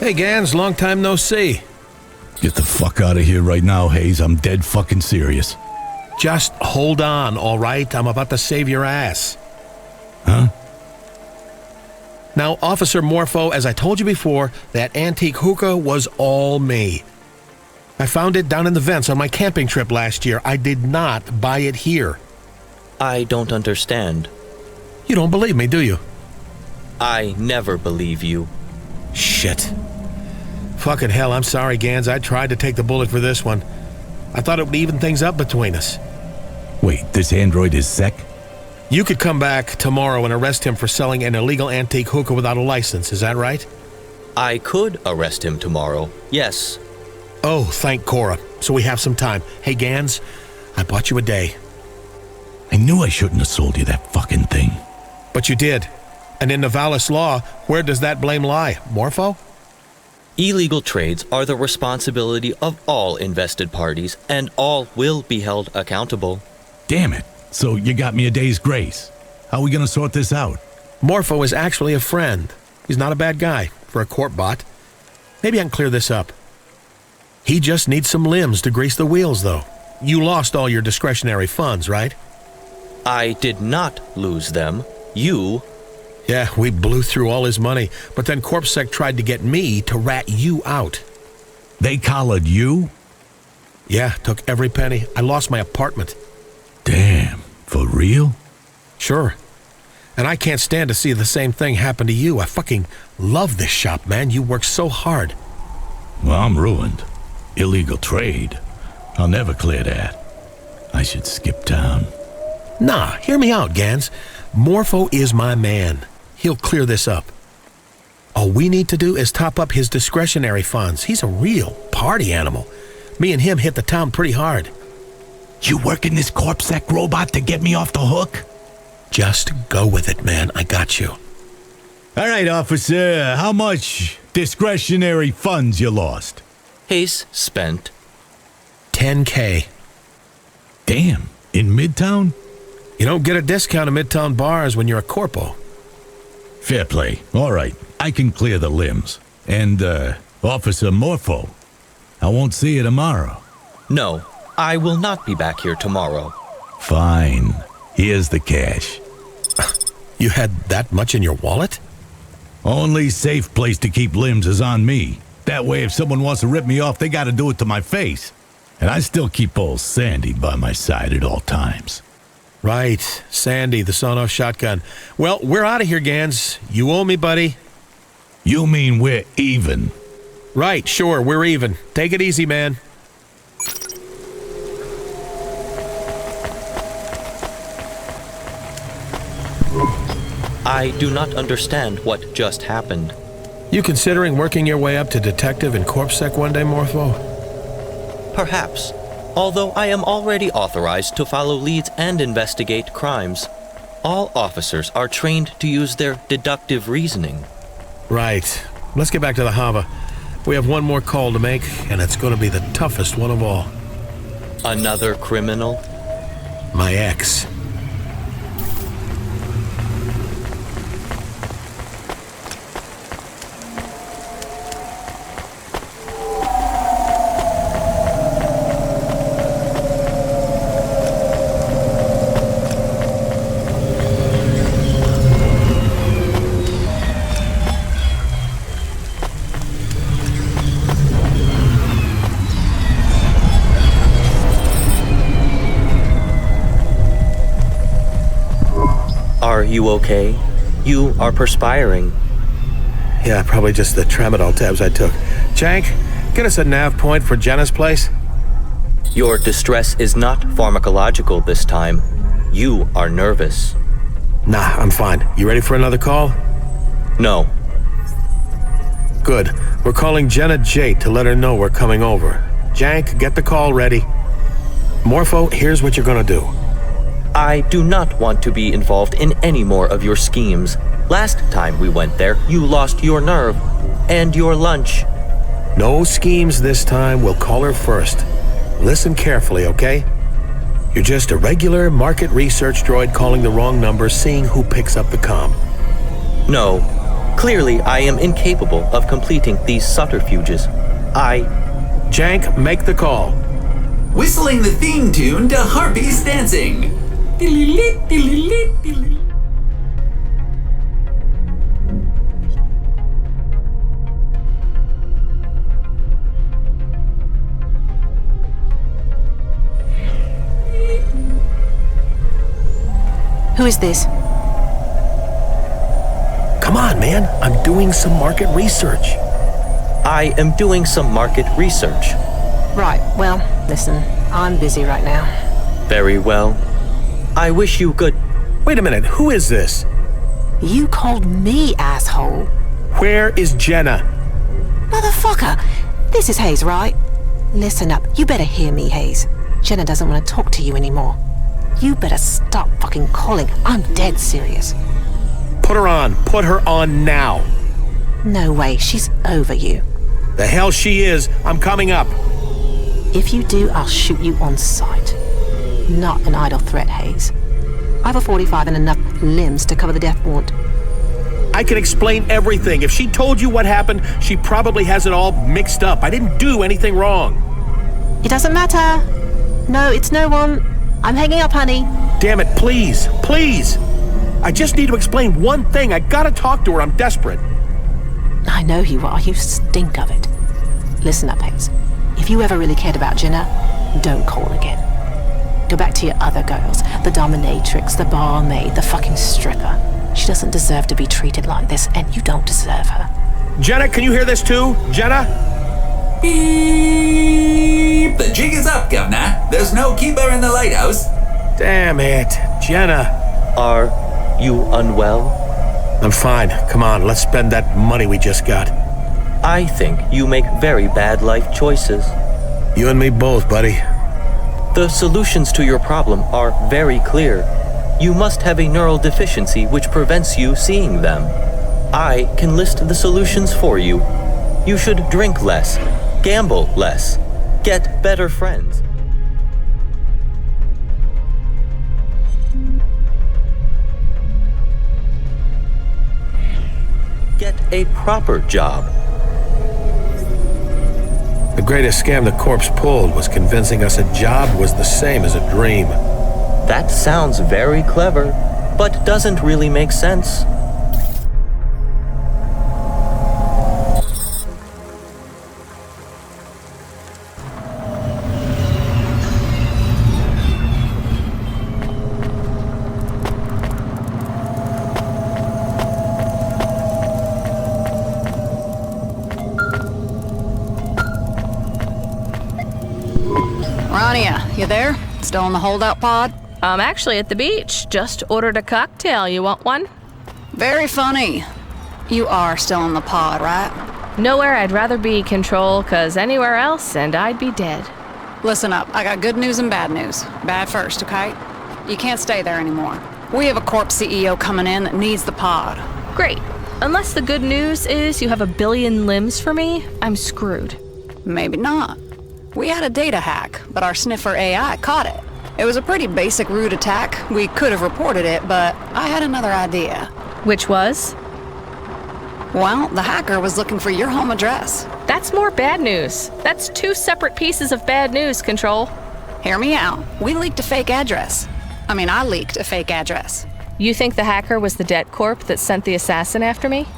Hey Gans, long time no see. Get the fuck out of here right now, Hayse. I'm dead fucking serious. Just hold on, all right? I'm about to save your ass. Huh? Now, Officer Morpho, as I told you before, that antique hookah was all me. I found it down in the vents on my camping trip last year. I did not buy it here. I don't understand. You don't believe me, do you? I never believe you. Shit. Fucking hell, I'm sorry, Gans. I tried to take the bullet for this one. I thought it would even things up between us. Wait, this android is Sec? You could come back tomorrow and arrest him for selling an illegal antique hookah without a license, is that right? I could arrest him tomorrow, yes. Oh, thank Cora. So we have some time. Hey, Gans, I bought you a day. I knew I shouldn't have sold you that fucking thing. But you did. And in Nivalis law, where does that blame lie? Morpho? Illegal trades are the responsibility of all invested parties, and all will be held accountable. Damn it. So you got me a day's grace. How are we gonna sort this out? Morpho is actually a friend. He's not a bad guy for a corp bot. Maybe I can clear this up. He just needs some limbs to grease the wheels, though. You lost all your discretionary funds, right? I did not lose them. You... Yeah, we blew through all his money, but then CorpSec tried to get me to rat you out. They collared you? Yeah, took every penny. I lost my apartment. Damn, for real? Sure. And I can't stand to see the same thing happen to you. I fucking love this shop, man. You work so hard. Well, I'm ruined. Illegal trade. I'll never clear that. I should skip town. Nah, hear me out, Gans. Morpho is my man. He'll clear this up. All we need to do is top up his discretionary funds. He's a real party animal. Me and him hit the town pretty hard. You working this CorpSec robot to get me off the hook? Just go with it, man. I got you. All right, officer. How much discretionary funds you lost? Hayse spent. 10K. Damn, in Midtown? You don't get a discount at Midtown bars when you're a corpo. Fair play. All right, I can clear the limbs. And, Officer Morpho, I won't see you tomorrow. No, I will not be back here tomorrow. Fine. Here's the cash. You had that much in your wallet? Only safe place to keep limbs is on me. That way, if someone wants to rip me off, they gotta do it to my face. And I still keep old Sandy by my side at all times. Right, Sandy, the sawn-off shotgun. Well, we're out of here, Gans. You owe me, buddy. You mean we're even? Right, sure, we're even. Take it easy, man. I do not understand what just happened. You considering working your way up to detective in CorpSec one day, Morpho? Perhaps. Although I am already authorized to follow leads and investigate crimes. All officers are trained to use their deductive reasoning. Right. Let's get back to the Hava. We have one more call to make, and it's going to be the toughest one of all. Another criminal? My ex. Are you okay? You are perspiring. Yeah, probably just the tramadol tabs I took. Jank, get us a nav point for Jenna's place. Your distress is not pharmacological this time. You are nervous. Nah, I'm fine. You ready for another call? No. Good. We're calling Jenna Jate to let her know we're coming over. Jank, get the call ready. Morpho, here's what you're gonna do. I do not want to be involved in any more of your schemes. Last time we went there, you lost your nerve and your lunch. No schemes this time. We'll call her first. Listen carefully, okay? You're just a regular market research droid calling the wrong number, seeing who picks up the comm. No. Clearly, I am incapable of completing these subterfuges. Jank, make the call. Whistling the theme tune to Harpies Dancing. Who is this? Come on, man. I'm doing some market research. I am doing some market research. Right, well, listen, I'm busy right now. Very well. I wish you good. Wait a minute. Who is this? You called me asshole. Where is Jenna? Motherfucker! This is Hayse, right? Listen up. You better hear me, Hayse. Jenna doesn't want to talk to you anymore. You better stop fucking calling. I'm dead serious. Put her on. Put her on now. No way. She's over you. The hell she is. I'm coming up. If you do, I'll shoot you on sight. Not an idle threat, Hayse. I have a 45 and enough limbs to cover the death warrant. I can explain everything. If she told you what happened, she probably has it all mixed up. I didn't do anything wrong. It doesn't matter. No, it's no one. I'm hanging up, honey. Damn it, please. Please. I just need to explain one thing. I gotta talk to her. I'm desperate. I know you are. You stink of it. Listen up, Hayse. If you ever really cared about Jenna, don't call again. Go back to your other girls. The dominatrix, the barmaid, the fucking stripper. She doesn't deserve to be treated like this, and you don't deserve her. Jenna, can you hear this too? Jenna? Beep! The jig is up, Governor. There's no keeper in the lighthouse. Damn it. Jenna. Are you unwell? I'm fine. Come on, let's spend that money we just got. I think you make very bad life choices. You and me both, buddy. The solutions to your problem are very clear. You must have a neural deficiency which prevents you seeing them. I can list the solutions for you. You should drink less, gamble less, get better friends. Get a proper job. The greatest scam the corpse pulled was convincing us a job was the same as a dream. That sounds very clever, but doesn't really make sense. Rania, you there? Still in the holdout pod? I'm actually at the beach. Just ordered a cocktail. You want one? Very funny. You are still in the pod, right? Nowhere I'd rather be, Control, 'cause anywhere else and I'd be dead. Listen up, I got good news and bad news. Bad first, okay? You can't stay there anymore. We have a corp CEO coming in that needs the pod. Great. Unless the good news is you have 1 billion limbs for me, I'm screwed. Maybe not. We had a data hack, but our sniffer AI caught it. It was a pretty basic rude attack. We could have reported it, but I had another idea. Which was? Well, the hacker was looking for your home address. That's more bad news. That's 2 separate pieces of bad news, Control. Hear me out. We leaked a fake address. I leaked a fake address. You think the hacker was the debt corp that sent the assassin after me?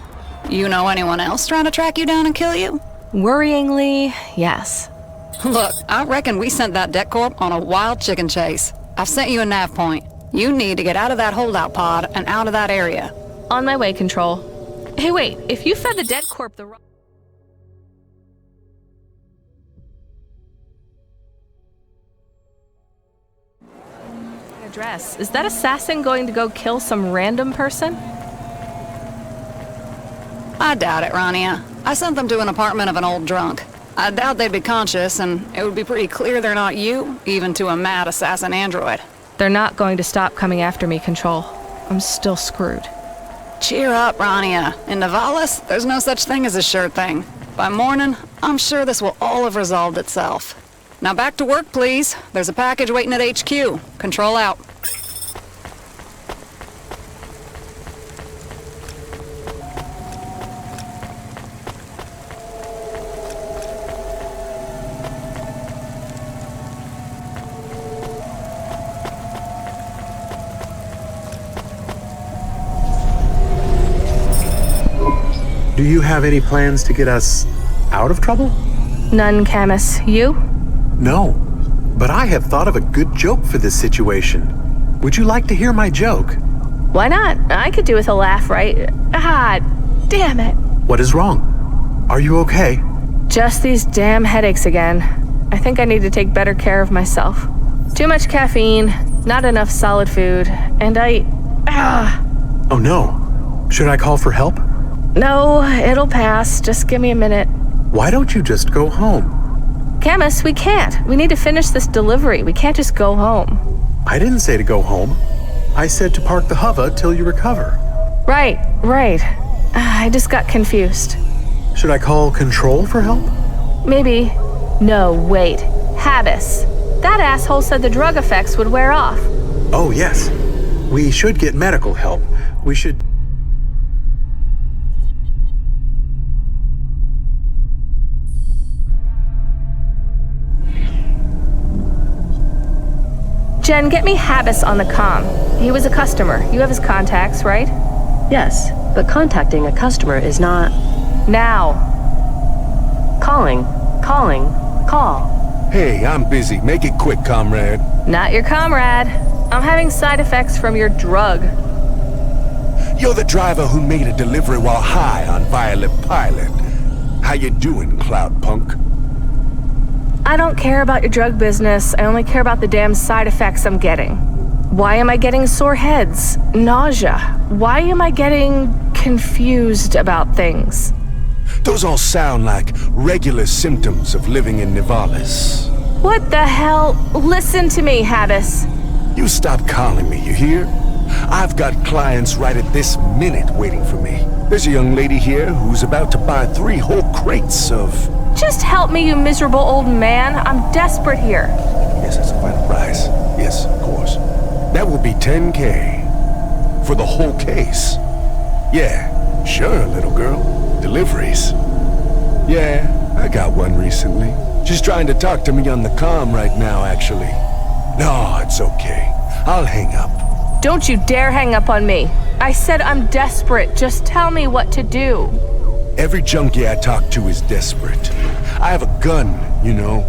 You know anyone else trying to track you down and kill you? Worryingly, yes. Look, I reckon we sent that debt corp on a wild chicken chase. I've sent you a nav point. You need to get out of that holdout pod and out of that area. On my way, Control. Hey, wait, if you fed the dead corp the wrong address, is that assassin going to go kill some random person? I doubt it, Rania. I sent them to an apartment of an old drunk. I doubt they'd be conscious, and it would be pretty clear they're not you, even to a mad assassin android. They're not going to stop coming after me, Control. I'm still screwed. Cheer up, Rania. In Nivalis, there's no such thing as a sure thing. By morning, I'm sure this will all have resolved itself. Now back to work, please. There's a package waiting at HQ. Control out. Do you have any plans to get us out of trouble? None, Camus. You? No, but I have thought of a good joke for this situation. Would you like to hear my joke? Why not? I could do with a laugh, right? Ah, damn it. What is wrong? Are you okay? Just these damn headaches again. I think I need to take better care of myself. Too much caffeine, not enough solid food, and Oh no. Should I call for help? No, it'll pass. Just give me a minute. Why don't you just go home? Camus, we can't. We need to finish this delivery. We can't just go home. I didn't say to go home. I said to park the hover till you recover. Right. I just got confused. Should I call control for help? Maybe. No, wait. Habis. That asshole said the drug effects would wear off. Oh, yes. We should get medical help. We should... Jen, get me Habis on the comm. He was a customer. You have his contacts, right? Yes, but contacting a customer is not... Now. Calling. Call. Hey, I'm busy. Make it quick, comrade. Not your comrade. I'm having side effects from your drug. You're the driver who made a delivery while high on Violet Pilot. How you doing, Cloudpunk? I don't care about your drug business. I only care about the damn side effects I'm getting. Why am I getting sore heads? Nausea? Why am I getting confused about things? Those all sound like regular symptoms of living in Nivalis. What the hell? Listen to me, Habis. You stop calling me, you hear? I've got clients right at this minute waiting for me. There's a young lady here who's about to buy 3 whole crates of... Just help me, you miserable old man. I'm desperate here. Yes, that's a final price. Yes, of course. That will be 10K. For the whole case. Yeah, sure, little girl. Deliveries. Yeah, I got one recently. She's trying to talk to me on the comm right now, actually. No, it's okay. I'll hang up. Don't you dare hang up on me. I said I'm desperate. Just tell me what to do. Every junkie I talk to is desperate. I have a gun, you know.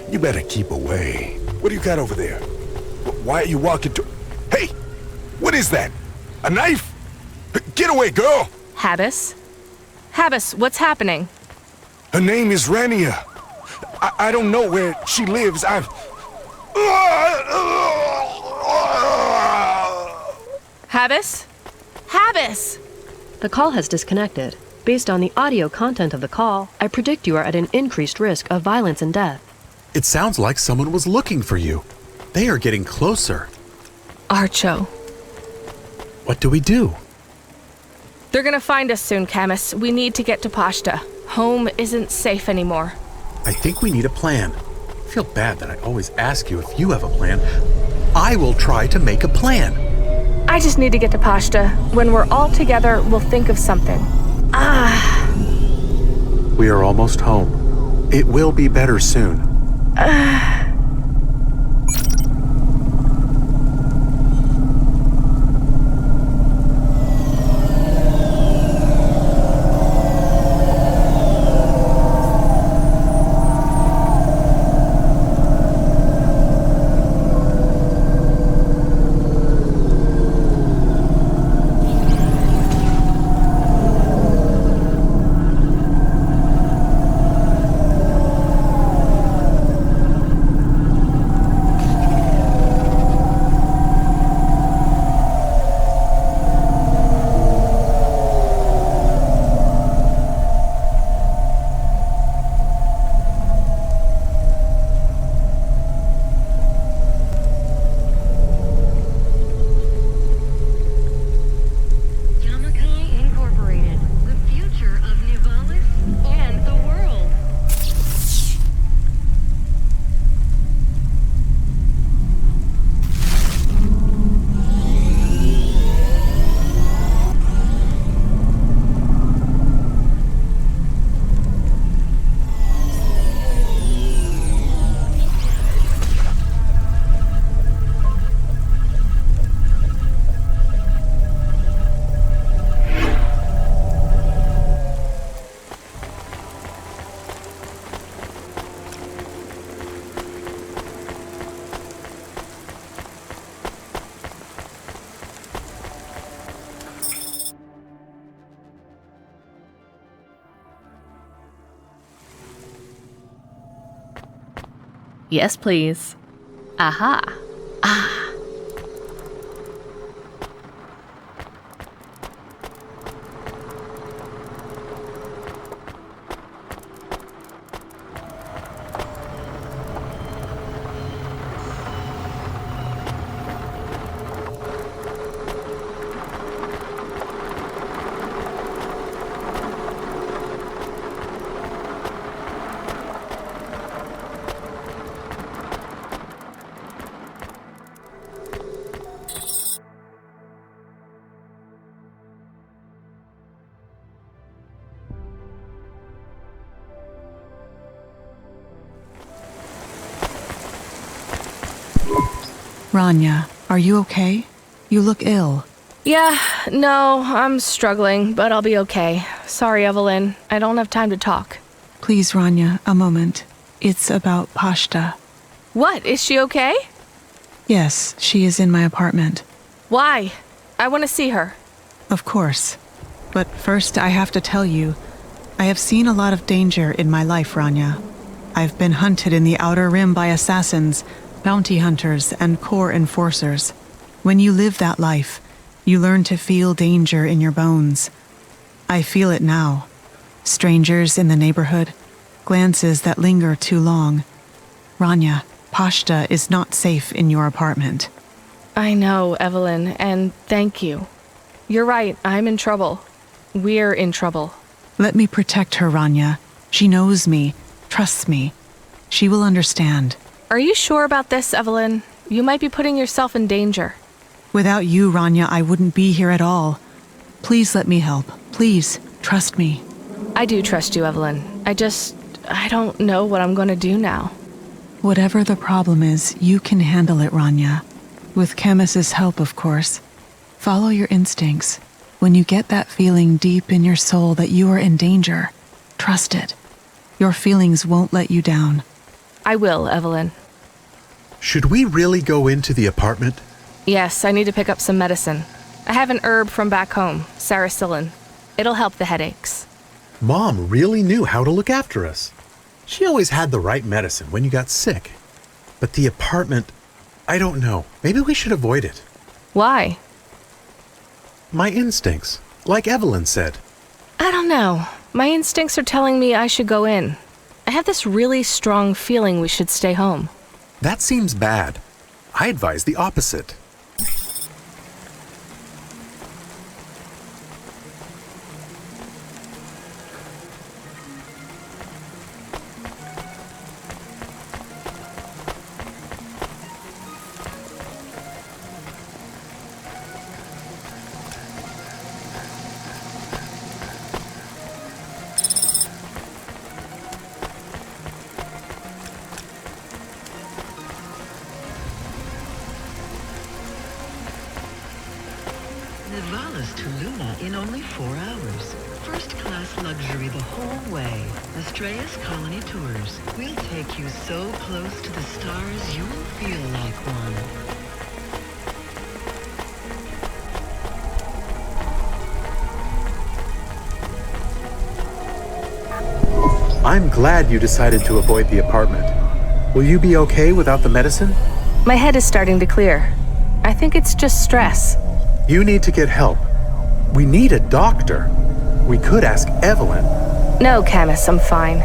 You better keep away. What do you got over there? Why are you walking to... Hey! What is that? A knife? Get away, girl! Habis? Habis, what's happening? Her name is Rania. I don't know where she lives. Habis? Habis! The call has disconnected. Based on the audio content of the call, I predict you are at an increased risk of violence and death. It sounds like someone was looking for you. They are getting closer. Archo. What do we do? They're gonna find us soon, Camus. We need to get to Pashta. Home isn't safe anymore. I think we need a plan. I feel bad that I always ask you if you have a plan. I will try to make a plan. I just need to get to Pashta. When we're all together, we'll think of something. We are almost home. It will be better soon. Yes, please. Aha. Ah. Rania, are you okay? You look ill. Yeah, no, I'm struggling, but I'll be okay. Sorry, Evelyn. I don't have time to talk. Please, Rania, a moment. It's about Pashta. What? Is she okay? Yes, she is in my apartment. Why? I want to see her. Of course. But first, I have to tell you, I have seen a lot of danger in my life, Rania. I've been hunted in the Outer Rim by assassins, bounty hunters, and core enforcers. When you live that life, you learn to feel danger in your bones. I feel it now. Strangers in the neighborhood, glances that linger too long. Rania, Pashta is not safe in your apartment. I know, Evelyn, and thank you. You're right, I'm in trouble. We're in trouble. Let me protect her, Rania. She knows me, trusts me. She will understand. Are you sure about this, Evelyn? You might be putting yourself in danger. Without you, Rania, I wouldn't be here at all. Please let me help. Please, trust me. I do trust you, Evelyn. I don't know what I'm going to do now. Whatever the problem is, you can handle it, Rania. With Chemis's help, of course. Follow your instincts. When you get that feeling deep in your soul that you are in danger, trust it. Your feelings won't let you down. I will, Evelyn. Should we really go into the apartment? Yes, I need to pick up some medicine. I have an herb from back home, salicylin. It'll help the headaches. Mom really knew how to look after us. She always had the right medicine when you got sick. But the apartment, I don't know. Maybe we should avoid it. Why? My instincts, like Evelyn said. I don't know. My instincts are telling me I should go in. I have this really strong feeling we should stay home. That seems bad. I advise the opposite. Nivalis to Luna in only 4 hours. First-class luxury the whole way. Astraeus Colony Tours. We'll take you so close to the stars you'll feel like one. I'm glad you decided to avoid the apartment. Will you be okay without the medicine? My head is starting to clear. I think it's just stress. You need to get help. We need a doctor. We could ask Evelyn. No, Camus, I'm fine.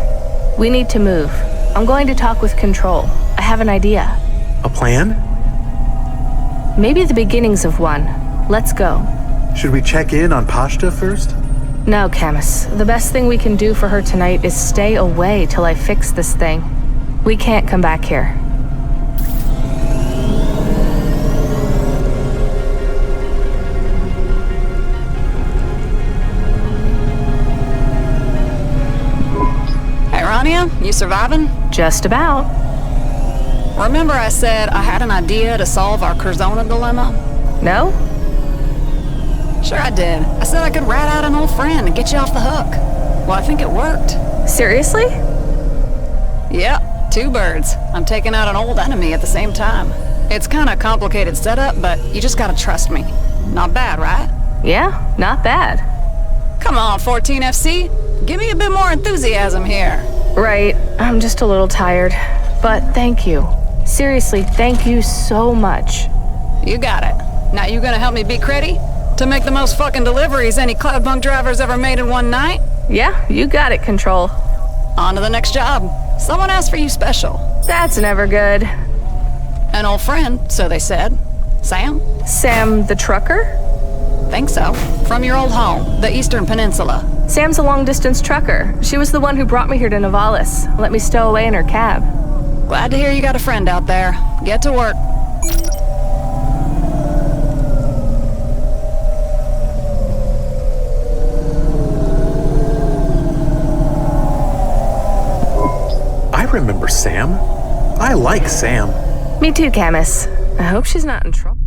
We need to move. I'm going to talk with Control. I have an idea. A plan? Maybe the beginnings of one. Let's go. Should we check in on Pashta first? No, Camus. The best thing we can do for her tonight is stay away till I fix this thing. We can't come back here. Rania, you surviving? Just about. Remember I said I had an idea to solve our Curzona dilemma? No? Sure I did. I said I could rat out an old friend and get you off the hook. Well, I think it worked. Seriously? Yep, 2 birds. I'm taking out an old enemy at the same time. It's kind of complicated setup, but you just gotta trust me. Not bad, right? Yeah, not bad. Come on, 14FC. Give me a bit more enthusiasm here. Right. I'm just a little tired. but thank you. Seriously, thank you so much. You got it. Now you gonna help me be ready to make the most fucking deliveries any Cloudpunk driver's ever made in one night? Yeah, you got it, Control. On to the next job. Someone asked for you special. That's never good. An old friend, so they said. Sam? Sam the trucker? Think so. From your old home, the Eastern Peninsula. Sam's a long-distance trucker. She was the one who brought me here to Nivalis. Let me stow away in her cab. Glad to hear you got a friend out there. Get to work. I remember Sam. I like Sam. Me too, Camus. I hope she's not in trouble.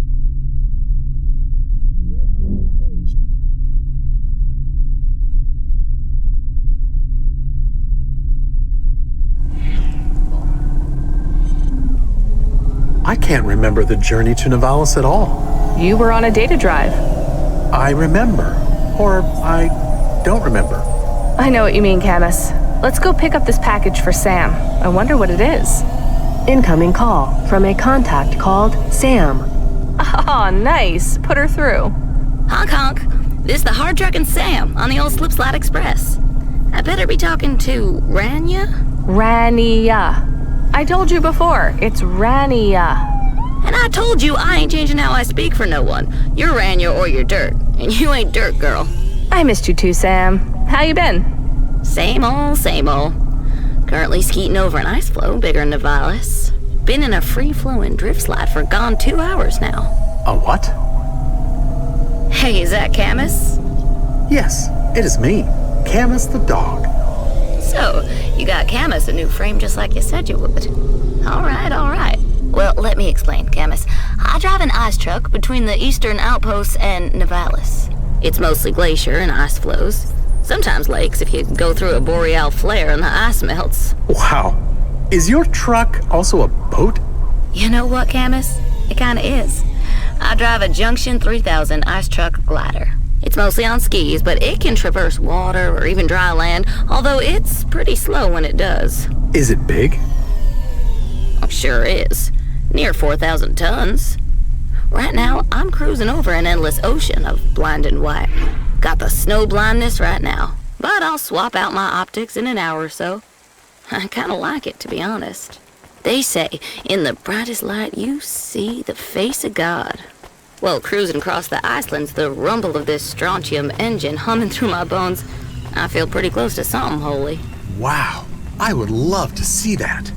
I can't remember the journey to Nivalis at all. You were on a data drive. I remember. Or I don't remember. I know what you mean, Camus. Let's go pick up this package for Sam. I wonder what it is. Incoming call from a contact called Sam. Oh, nice. Put her through. Honk honk. This the hard trucking Sam on the old Slipslide Express. I better be talking to Rania? Rania. I told you before, it's Rania. And I told you I ain't changing how I speak for no one. You're Rania or you're Dirt, and you ain't Dirt, girl. I missed you too, Sam. How you been? Same old, same old. Currently skeeting over an ice floe bigger than Nivalis. Been in a free-flowing drift slide for gone 2 hours now. A what? Hey, is that Camus? Yes, it is me, Camus the dog. So, you got Camus a new frame just like you said you would. All right. Well, let me explain, Camus. I drive an ice truck between the eastern outposts and Nivalis. It's mostly glacier and ice flows. Sometimes lakes if you go through a boreal flare and the ice melts. Wow. Is your truck also a boat? You know what, Camus? It kinda is. I drive a Junction 3000 ice truck glider. It's mostly on skis, but it can traverse water or even dry land, although it's pretty slow when it does. Is it big? Sure is. Near 4,000 tons. Right now, I'm cruising over an endless ocean of blinding white. Got the snow blindness right now, but I'll swap out my optics in an hour or so. I kinda like it, to be honest. They say, in the brightest light you see the face of God. Well, cruising across the Icelands, the rumble of this strontium engine humming through my bones, I feel pretty close to something holy. Wow, I would love to see that.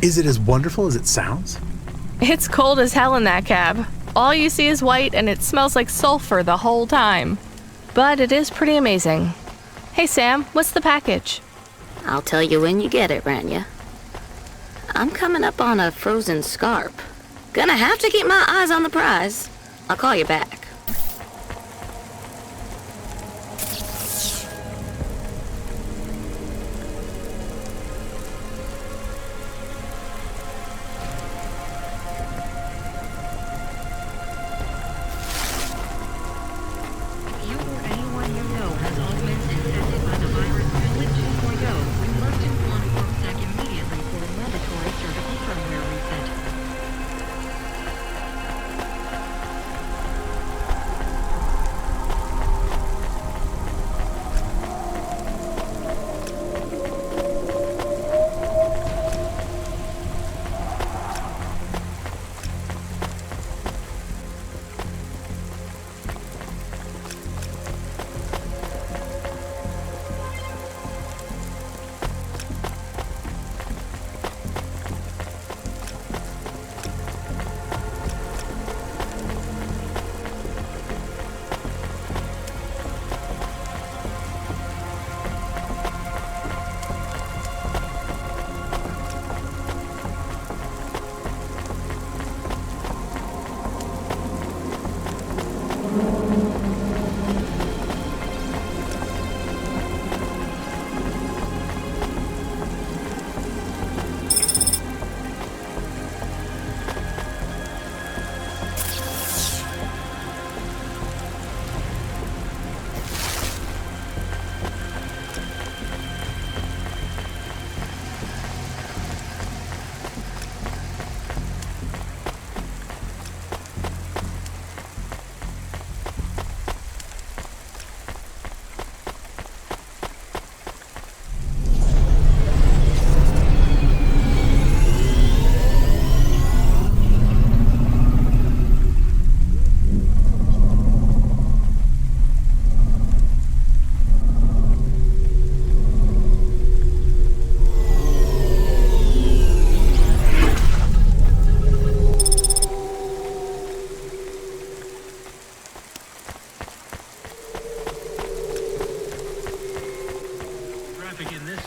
Is it as wonderful as it sounds? It's cold as hell in that cab. All you see is white and it smells like sulfur the whole time. But it is pretty amazing. Hey Sam, what's the package? I'll tell you when you get it, Rania. I'm coming up on a frozen scarp. Gonna have to keep my eyes on the prize. I'll call you back.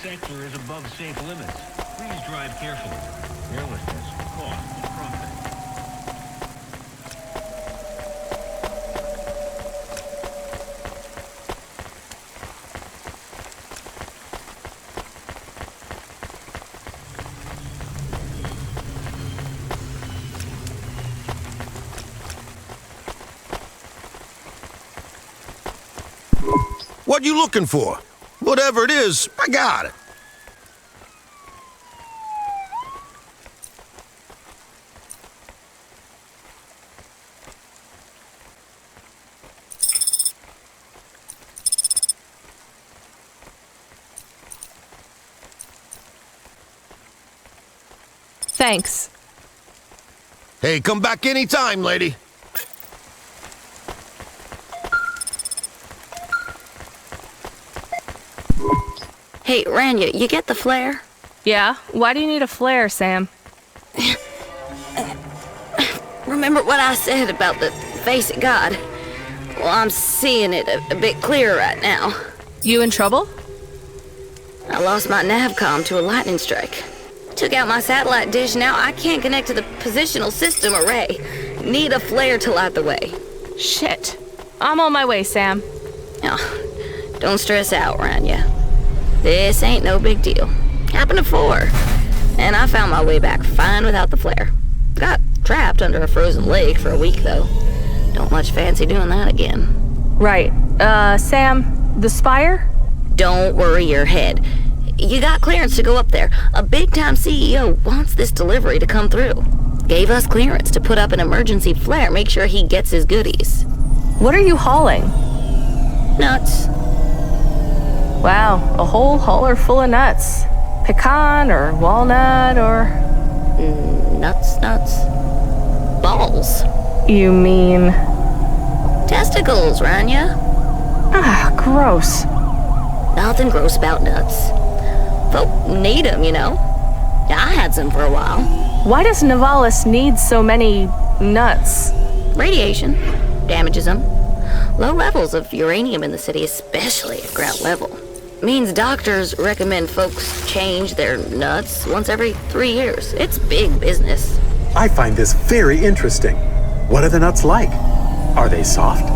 sector is above safe limits. Please drive carefully. Carelessness will cost profit. What you looking for? Whatever it is, I got it. Thanks. Hey, come back anytime, lady. Hey, Rania, you get the flare? Yeah? Why do you need a flare, Sam? Remember what I said about the face of God? Well, I'm seeing it a bit clearer right now. You in trouble? I lost my navcom to a lightning strike. Took out my satellite dish, now I can't connect to the positional system array. Need a flare to light the way. Shit. I'm on my way, Sam. Oh, don't stress out, Rania. This ain't no big deal. Happened before. And I found my way back fine without the flare. Got trapped under a frozen lake for a week, though. Don't much fancy doing that again. Right. Sam, the spire? Don't worry your head. You got clearance to go up there. A big-time CEO wants this delivery to come through. Gave us clearance to put up an emergency flare, make sure he gets his goodies. What are you hauling? Nuts. Wow, a whole hauler full of nuts. Pecan or walnut or... Nuts. Balls. You mean... Testicles, Rania. Ah, gross. Nothing gross about nuts. Folk need them, you know. I had some for a while. Why does Nivalis need so many nuts? Radiation damages them. Low levels of uranium in the city, especially at ground level. Means doctors recommend folks change their nuts once every 3 years. It's big business. I find this very interesting. What are the nuts like? Are they soft?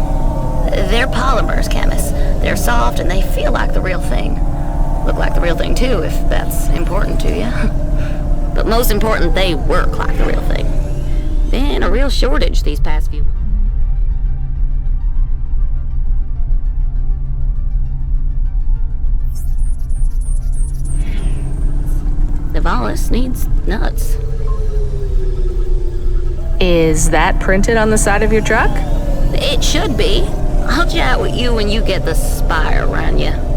They're polymers, chemists. They're soft and they feel like the real thing. Look like the real thing too, if that's important to you. But most important, they work like the real thing. Been a real shortage these past few months. Nivalis needs nuts. Is that printed on the side of your truck? It should be. I'll chat with you when you get the spire, Rania.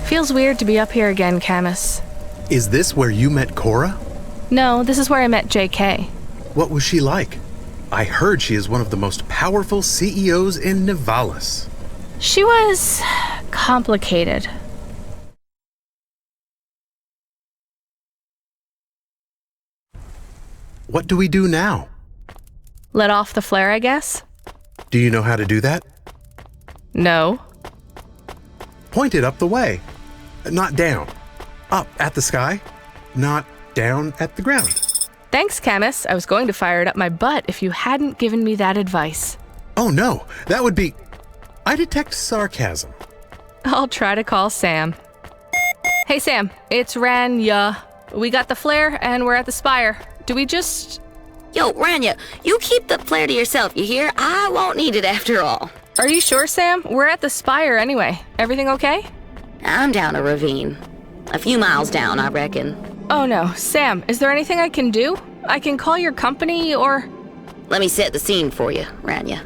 Feels weird to be up here again, Camus. Is this where you met Cora? No, this is where I met JK. What was she like? I heard she is one of the most powerful CEOs in Nivalis. She was... complicated. What do we do now? Let off the flare, I guess? Do you know how to do that? No. Pointed up the way. Not down. Up at the sky. Not down at the ground. Thanks, Camus. I was going to fire it up my butt if you hadn't given me that advice. Oh no, that would be... I detect sarcasm. I'll try to call Sam. Hey, Sam. It's Rania. We got the flare and we're at the spire. Do we just... Yo, Rania, you keep the flare to yourself, you hear? I won't need it after all. Are you sure, Sam? We're at the spire anyway. Everything okay? I'm down a ravine. A few miles down, I reckon. Oh no. Sam, is there anything I can do? I can call your company or... Let me set the scene for you, Rania.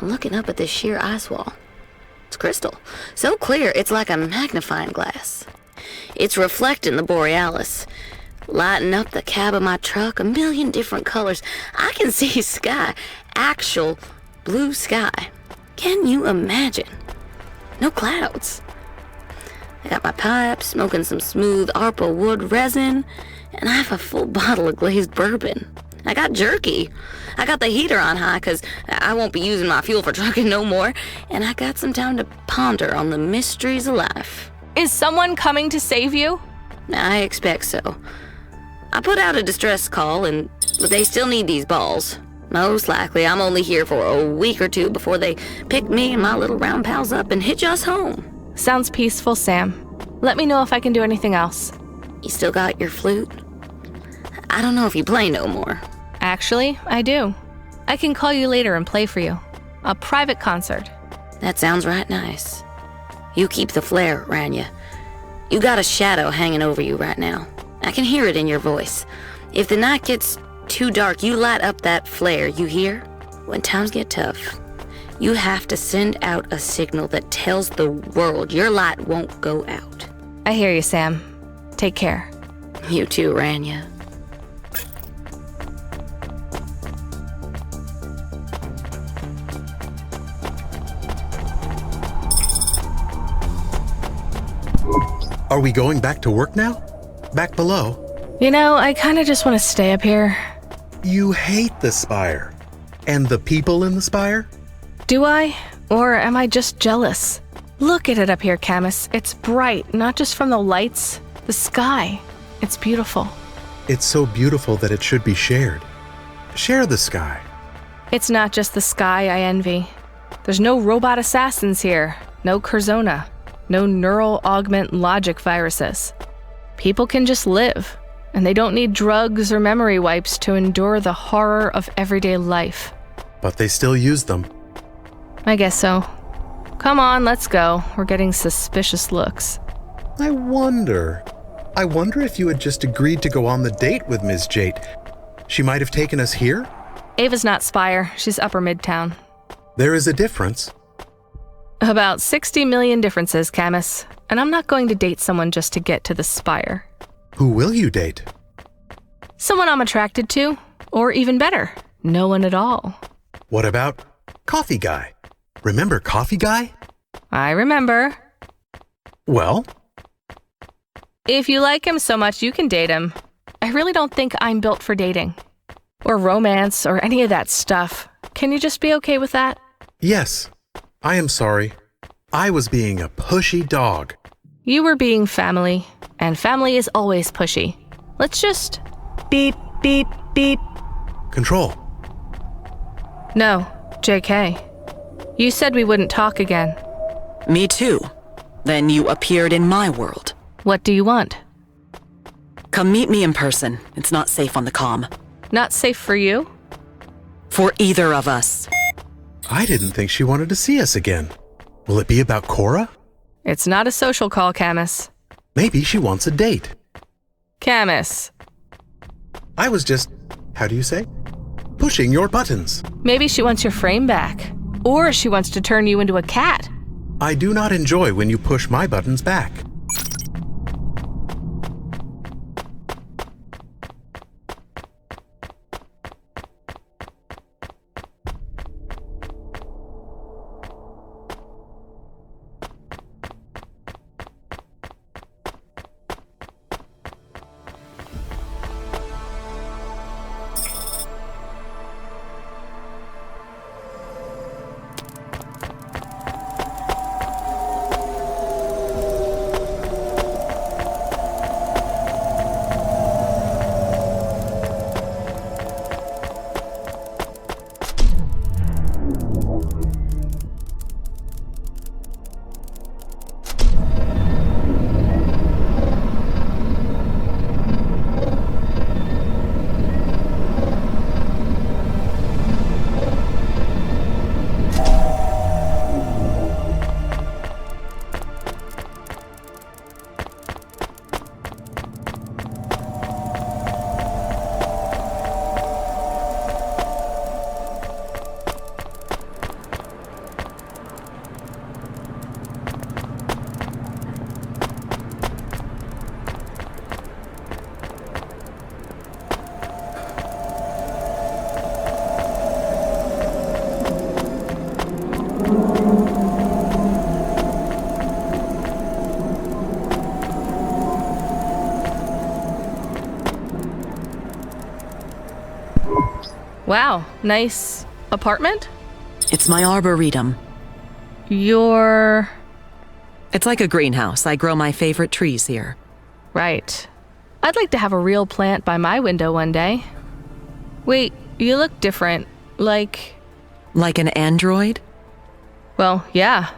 I'm looking up at this sheer ice wall. It's crystal. So clear, it's like a magnifying glass. It's reflecting the borealis, lighting up the cab of my truck, a million different colors. I can see sky, actual blue sky. Can you imagine? No clouds. I got my pipe, smoking some smooth ARPA wood resin, and I have a full bottle of glazed bourbon. I got jerky. I got the heater on high because I won't be using my fuel for trucking no more, and I got some time to ponder on the mysteries of life. Is someone coming to save you? I expect so. I put out a distress call, but they still need these balls. Most likely, I'm only here for a week or two before they pick me and my little round pals up and hitch us home. Sounds peaceful, Sam. Let me know if I can do anything else. You still got your flute? I don't know if you play no more. Actually, I do. I can call you later and play for you. A private concert. That sounds right nice. You keep the flare, Rania. You got a shadow hanging over you right now. I can hear it in your voice. If the night gets too dark, you light up that flare, you hear? When times get tough, you have to send out a signal that tells the world your light won't go out. I hear you, Sam. Take care. You too, Rania. Are we going back to work now? Back below? You know, I kind of just want to stay up here. You hate the spire. And the people in the spire? Do I? Or am I just jealous? Look at it up here, Camus. It's bright, not just from the lights, the sky. It's beautiful. It's so beautiful that it should be shared. Share the sky. It's not just the sky I envy. There's no robot assassins here, no Curzona, no neural augment logic viruses. People can just live, and they don't need drugs or memory wipes to endure the horror of everyday life. But they still use them. I guess so. Come on, let's go. We're getting suspicious looks. I wonder if you had just agreed to go on the date with Ms. Jate. She might have taken us here? Ava's not Spire. She's Upper Midtown. There is a difference. About 60 million differences, Camus. And I'm not going to date someone just to get to the Spire. Who will you date? Someone I'm attracted to. Or even better, no one at all. What about Coffee Guy? Remember Coffee Guy? I remember. Well? If you like him so much, you can date him. I really don't think I'm built for dating. Or romance, or any of that stuff. Can you just be okay with that? Yes. I am sorry. I was being a pushy dog. You were being family, and family is always pushy. Let's just beep, beep, beep. Control. No, JK. You said we wouldn't talk again. Me too. Then you appeared in my world. What do you want? Come meet me in person. It's not safe on the comm. Not safe for you? For either of us. I didn't think she wanted to see us again. Will it be about Cora? It's not a social call, Camus. Maybe she wants a date. Camus. I was just, how do you say? Pushing your buttons. Maybe she wants your frame back. Or she wants to turn you into a cat. I do not enjoy when you push my buttons back. Wow, nice apartment? It's my arboretum. It's like a greenhouse. I grow my favorite trees here. Right. I'd like to have a real plant by my window one day. Wait, you look different. Like an android? Well, yeah.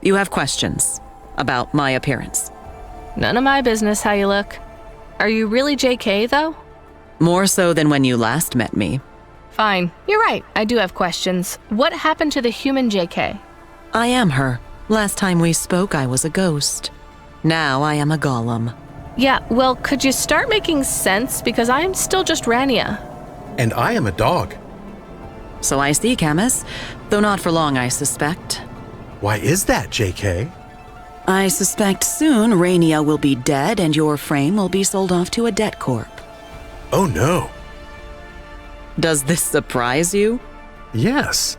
You have questions about my appearance? None of my business how you look. Are you really JK, though? More so than when you last met me. Fine. You're right. I do have questions. What happened to the human JK? I am her. Last time we spoke, I was a ghost. Now I am a golem. Yeah, well, could you start making sense? Because I am still just Rania. And I am a dog. So I see, Camus. Though not for long, I suspect. Why is that, JK? I suspect soon Rania will be dead and your frame will be sold off to a debt corp. Oh no. Does this surprise you? Yes.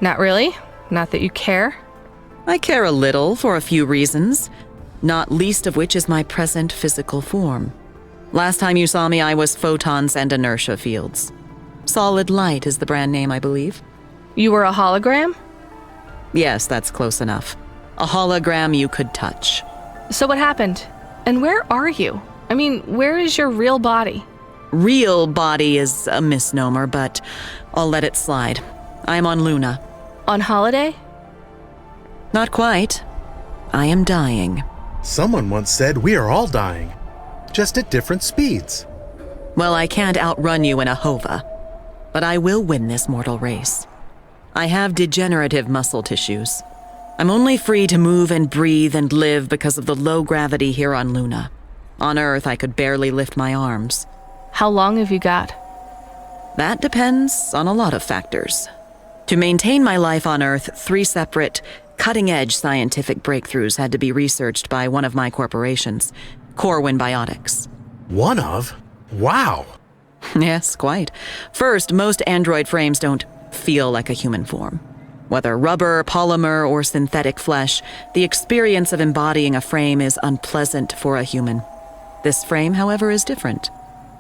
Not really. Not that you care. I care a little for a few reasons, not least of which is my present physical form. Last time you saw me, I was photons and inertia fields. Solid light is the brand name, I believe. You were a hologram? Yes, that's close enough. A hologram you could touch. So what happened? And where are you? I mean, where is your real body? Real body is a misnomer, but I'll let it slide. I'm on Luna. On holiday? Not quite. I am dying. Someone once said we are all dying, just at different speeds. Well, I can't outrun you in a hova, but I will win this mortal race. I have degenerative muscle tissues. I'm only free to move and breathe and live because of the low gravity here on Luna. On Earth, I could barely lift my arms. How long have you got? That depends on a lot of factors. To maintain my life on Earth, 3 separate, cutting-edge scientific breakthroughs had to be researched by one of my corporations, Corwin Biotics. One of? Wow. Yes, quite. First, most android frames don't feel like a human form. Whether rubber, polymer, or synthetic flesh, the experience of embodying a frame is unpleasant for a human. This frame, however, is different.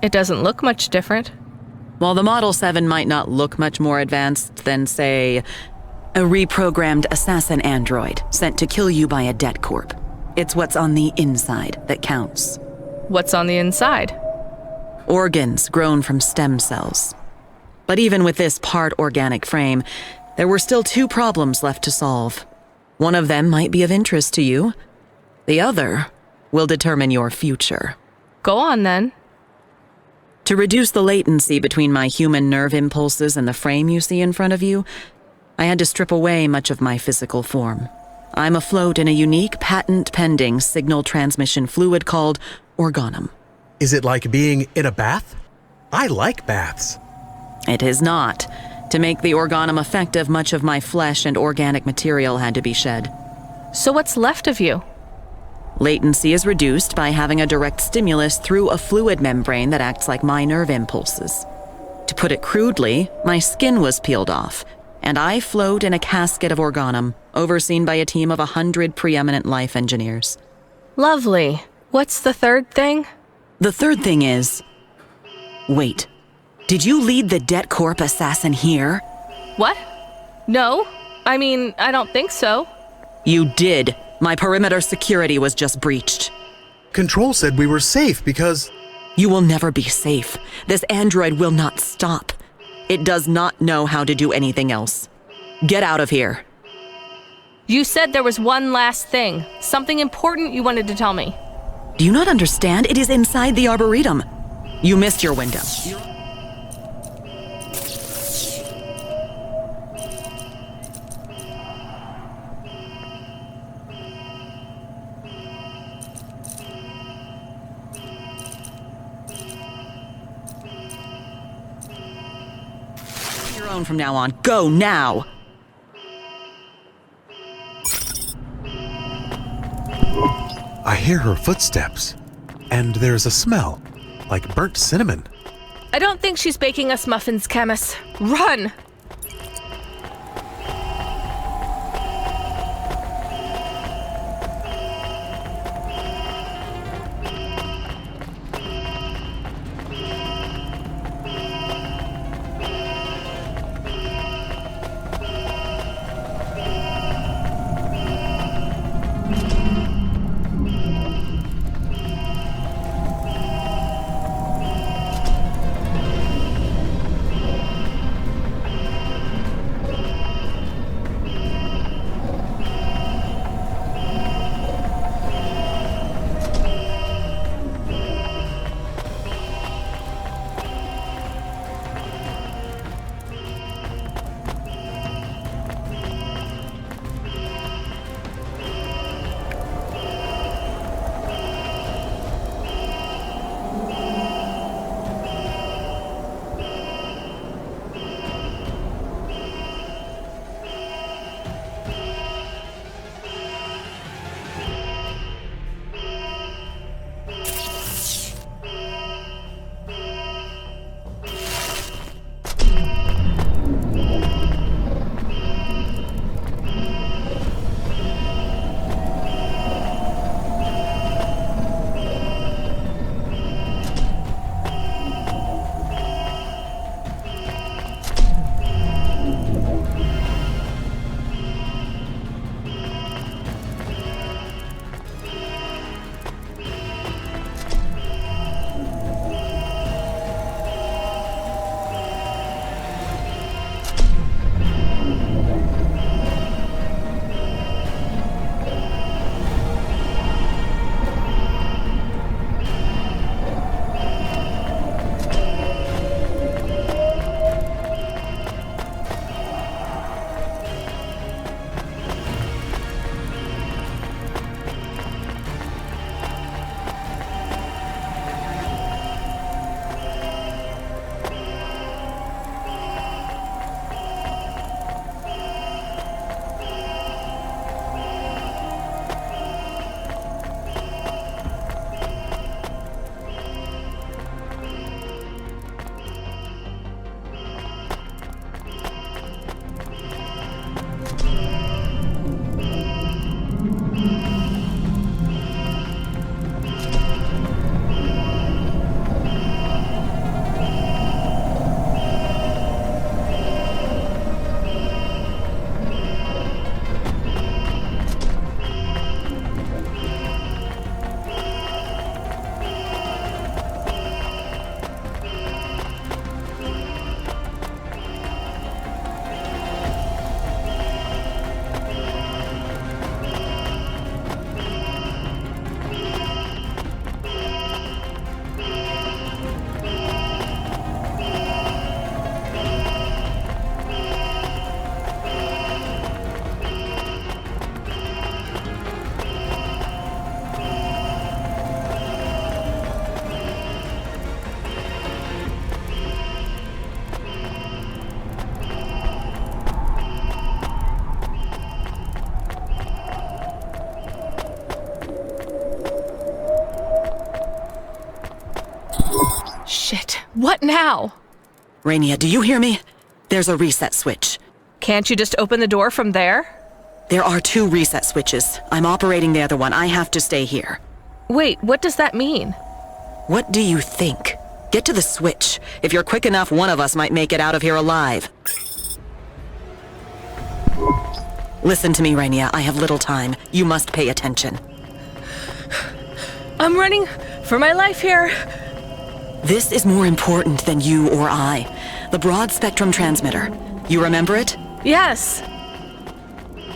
It doesn't look much different. While the Model 7 might not look much more advanced than, say, a reprogrammed assassin android sent to kill you by a debt corp, it's what's on the inside that counts. What's on the inside? Organs grown from stem cells. But even with this part organic frame, there were still 2 problems left to solve. One of them might be of interest to you. The other will determine your future. Go on, then. To reduce the latency between my human nerve impulses and the frame you see in front of you, I had to strip away much of my physical form. I'm afloat in a unique patent-pending signal transmission fluid called organum. Is it like being in a bath? I like baths. It is not. To make the organum effective, much of my flesh and organic material had to be shed. So what's left of you? Latency is reduced by having a direct stimulus through a fluid membrane that acts like my nerve impulses. To put it crudely, my skin was peeled off, and I float in a casket of organum, overseen by a team of 100 preeminent life engineers. Lovely. What's the third thing? The third thing is... Wait. Did you lead the debt corp assassin here? What? No. I mean, I don't think so. You did. My perimeter security was just breached. Control said we were safe because... You will never be safe. This android will not stop. It does not know how to do anything else. Get out of here. You said there was one last thing. Something important you wanted to tell me. Do you not understand? It is inside the Arboretum. You missed your window. Your own from now on. Go now! I hear her footsteps, and there's a smell, like burnt cinnamon. I don't think she's baking us muffins, Camus. Run! What now? Rania, do you hear me? There's a reset switch. Can't you just open the door from there? There are 2 reset switches. I'm operating the other one. I have to stay here. Wait, what does that mean? What do you think? Get to the switch. If you're quick enough, one of us might make it out of here alive. Listen to me, Rania. I have little time. You must pay attention. I'm running for my life here. This is more important than you or I. The broad-spectrum transmitter. You remember it? Yes.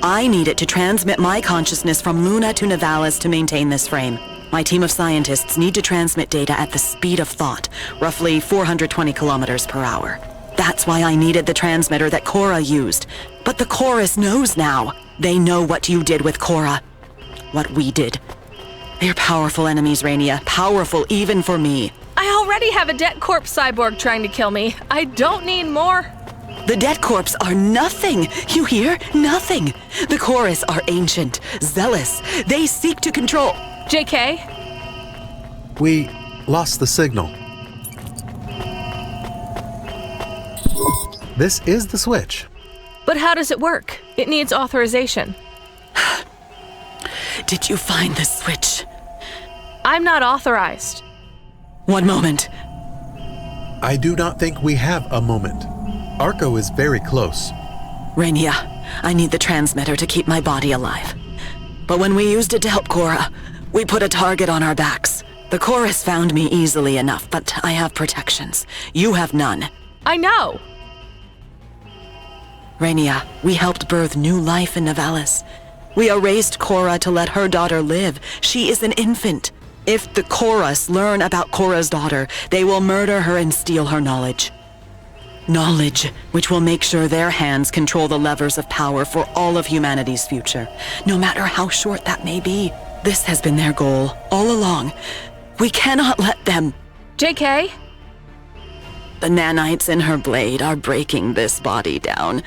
I need it to transmit my consciousness from Luna to Nivalis to maintain this frame. My team of scientists need to transmit data at the speed of thought, roughly 420 kilometers per hour. That's why I needed the transmitter that Cora used. But the Chorus knows now. They know what you did with Cora. What we did. They're powerful enemies, Rania. Powerful even for me. I already have a dead corp cyborg trying to kill me. I don't need more. The dead corps are nothing. You hear? Nothing. The Chorus are ancient, zealous. They seek to control. JK? We lost the signal. This is the switch. But how does it work? It needs authorization. Did you find the switch? I'm not authorized. One moment. I do not think we have a moment. Arco is very close. Rania, I need the transmitter to keep my body alive. But when we used it to help Cora, we put a target on our backs. The Chorus found me easily enough, but I have protections. You have none. I know. Rania, we helped birth new life in Nivalis. We erased Cora to let her daughter live. She is an infant. If the Chorus learn about Cora's daughter, they will murder her and steal her knowledge. Knowledge which will make sure their hands control the levers of power for all of humanity's future, no matter how short that may be. This has been their goal all along. We cannot let them. JK? The nanites in her blade are breaking this body down.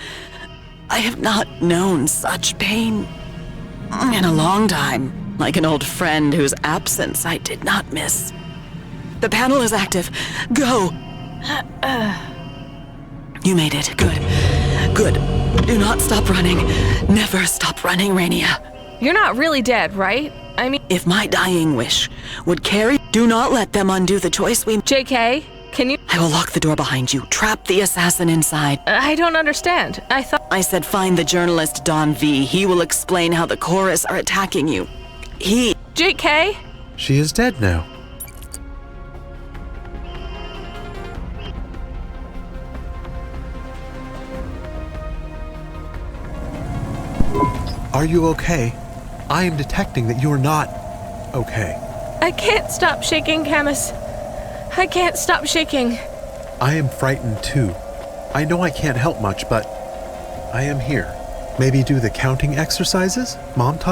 I have not known such pain in a long time, like an old friend whose absence I did not miss. The panel is active. Go! You made it. Good. Good. Do not stop running. Never stop running, Rania. You're not really dead, right? I mean... If my dying wish would carry... Do not let them undo the choice we... JK, can you... I will lock the door behind you. Trap the assassin inside. I don't understand. I said find the journalist Don V. He will explain how the Chorus are attacking you. JK? She is dead now. Are you okay? I am detecting that you are not okay. I can't stop shaking, Camus. I can't stop shaking. I am frightened too. I know I can't help much, but I am here. Maybe do the counting exercises Mom taught